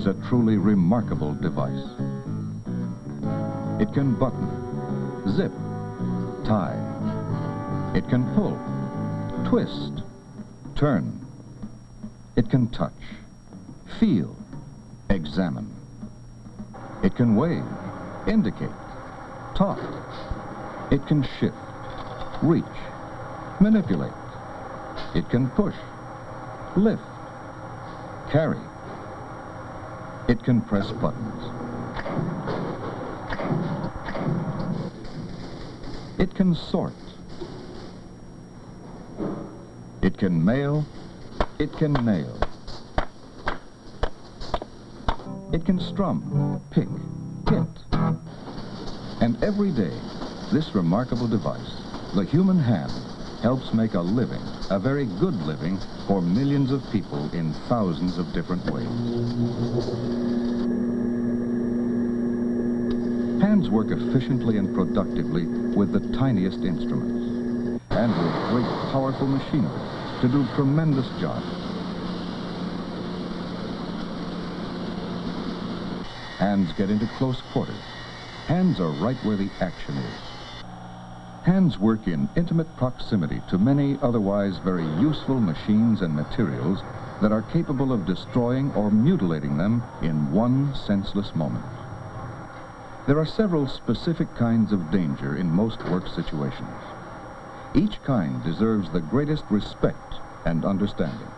is a truly remarkable device. It can button, zip, tie. It can pull, twist, turn. It can touch, feel, examine. It can wave, indicate, talk. It can shift, reach, manipulate. It can push, lift, carry. It can press buttons. It can sort. It can mail. It can nail. It can strum, pick, hint. And every day, this remarkable device, the human hand, helps make a living, a very good living, for millions of people in thousands of different ways. Hands work efficiently and productively with the tiniest instruments, and with great, powerful machinery to do tremendous jobs. Hands get into close quarters. Hands are right where the action is. Hands work in intimate proximity to many otherwise very useful machines and materials that are capable of destroying or mutilating them in one senseless moment. There are several specific kinds of danger in most work situations. Each kind deserves the greatest respect and understanding.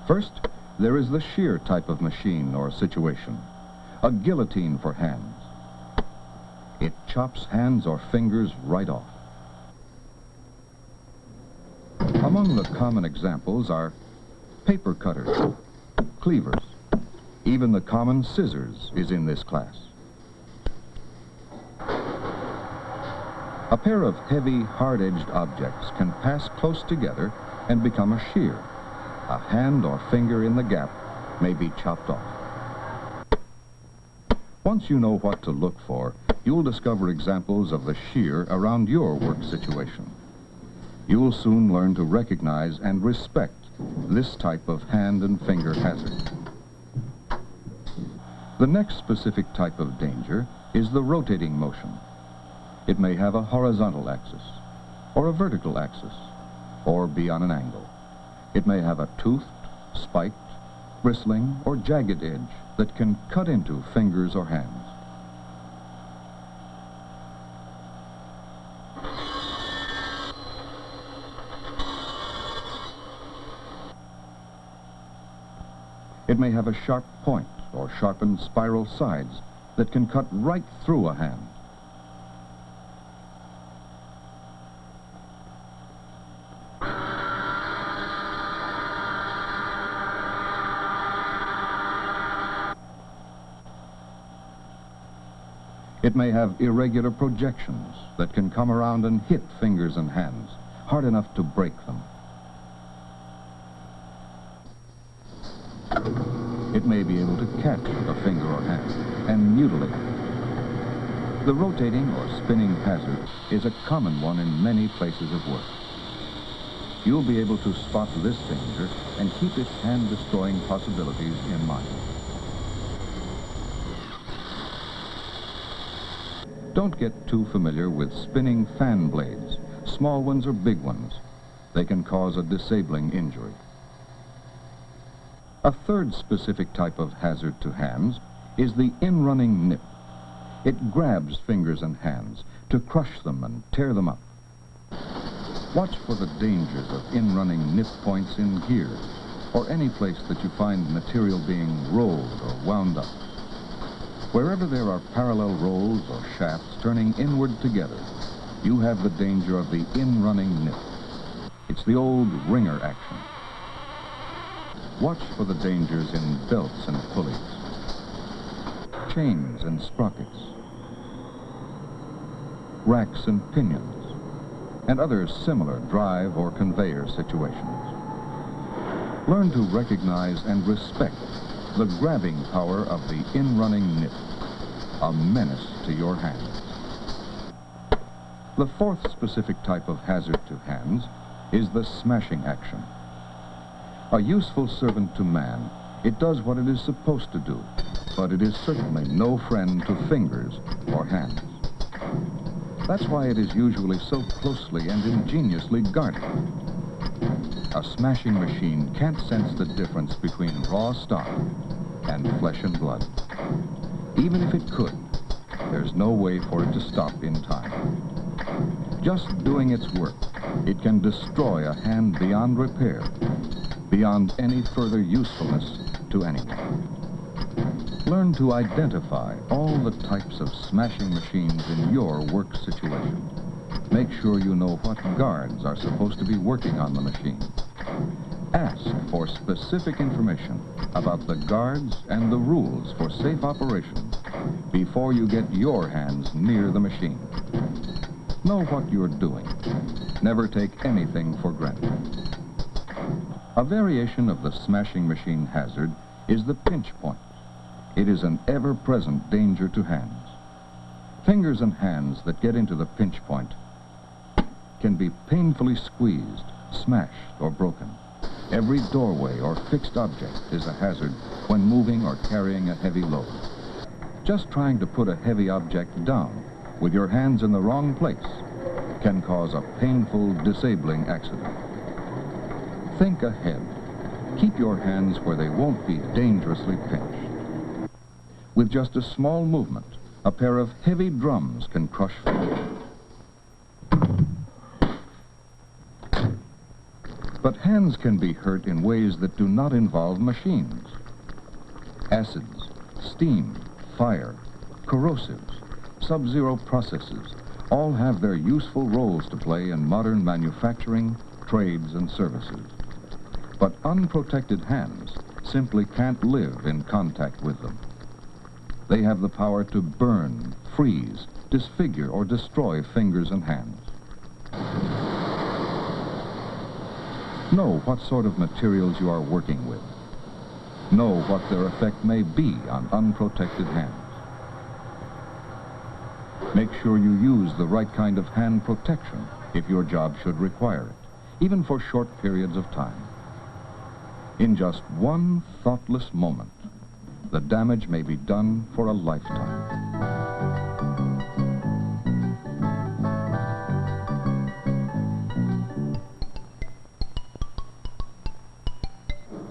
First, there is the shear type of machine or situation, a guillotine for hands. It chops hands or fingers right off. Among the common examples are paper cutters, cleavers. Even the common scissors is in this class. A pair of heavy, hard-edged objects can pass close together and become a shear. A hand or finger in the gap may be chopped off. Once you know what to look for, you'll discover examples of the shear around your work situation. You'll soon learn to recognize and respect this type of hand and finger hazard. The next specific type of danger is the rotating motion. It may have a horizontal axis, or a vertical axis, or be on an angle. It may have a toothed, spiked, bristling, or jagged edge that can cut into fingers or hands. It may have a sharp point or sharpened spiral sides that can cut right through a hand. It may have irregular projections that can come around and hit fingers and hands, hard enough to break them. It may be able to catch a finger or hand and mutilate it. The rotating or spinning hazard is a common one in many places of work. You'll be able to spot this danger and keep its hand-destroying possibilities in mind. Don't get too familiar with spinning fan blades, small ones or big ones. They can cause a disabling injury. A third specific type of hazard to hands is the in-running nip. It grabs fingers and hands to crush them and tear them up. Watch for the dangers of in-running nip points in gears or any place that you find material being rolled or wound up. Wherever there are parallel rolls or shafts turning inward together, you have the danger of the in-running nip. It's the old ringer action. Watch for the dangers in belts and pulleys, chains and sprockets, racks and pinions, and other similar drive or conveyor situations. Learn to recognize and respect the grabbing power of the in-running nip, a menace to your hands. The fourth specific type of hazard to hands is the smashing action. A useful servant to man, it does what it is supposed to do, but it is certainly no friend to fingers or hands. That's why it is usually so closely and ingeniously guarded. A smashing machine can't sense the difference between raw stock and flesh and blood. Even if it could, there's no way for it to stop in time. Just doing its work, it can destroy a hand beyond repair, beyond any further usefulness to anyone. Learn to identify all the types of smashing machines in your work situation. Make sure you know what guards are supposed to be working on the machine. Ask for specific information about the guards and the rules for safe operation before you get your hands near the machine. Know what you're doing. Never take anything for granted. A variation of the smashing machine hazard is the pinch point. It is an ever-present danger to hands. Fingers and hands that get into the pinch point can be painfully squeezed, smashed, or broken. Every doorway or fixed object is a hazard when moving or carrying a heavy load. Just trying to put a heavy object down with your hands in the wrong place can cause a painful, disabling accident. Think ahead. Keep your hands where they won't be dangerously pinched. With just a small movement, a pair of heavy drums can crush fingers. But hands can be hurt in ways that do not involve machines. Acids, steam, fire, corrosives, sub-zero processes all have their useful roles to play in modern manufacturing, trades, and services. But unprotected hands simply can't live in contact with them. They have the power to burn, freeze, disfigure, or destroy fingers and hands. Know what sort of materials you are working with. Know what their effect may be on unprotected hands. Make sure you use the right kind of hand protection if your job should require it, even for short periods of time. In just one thoughtless moment, the damage may be done for a lifetime.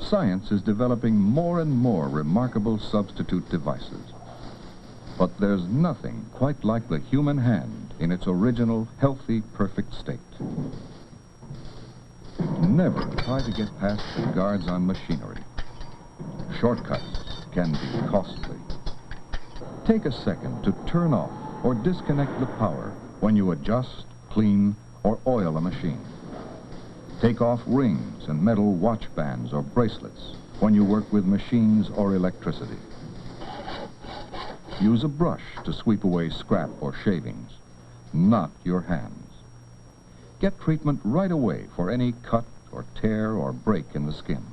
Science is developing more and more remarkable substitute devices. But there's nothing quite like the human hand in its original, healthy, perfect state. Never try to get past the guards on machinery. Shortcuts can be costly. Take a second to turn off or disconnect the power when you adjust, clean, or oil a machine. Take off rings and metal watch bands or bracelets when you work with machines or electricity. Use a brush to sweep away scrap or shavings, not your hands. Get treatment right away for any cut or tear or break in the skin.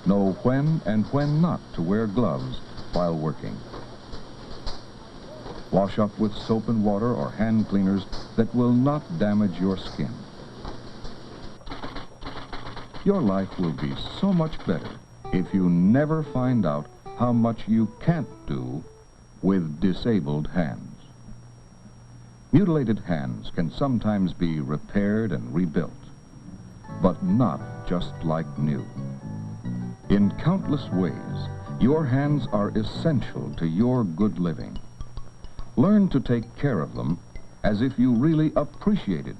Know when and when not to wear gloves while working. Wash up with soap and water or hand cleaners that will not damage your skin. Your life will be so much better if you never find out how much you can't do with disabled hands. Mutilated hands can sometimes be repaired and rebuilt, but not just like new. In countless ways, your hands are essential to your good living. Learn to take care of them as if you really appreciated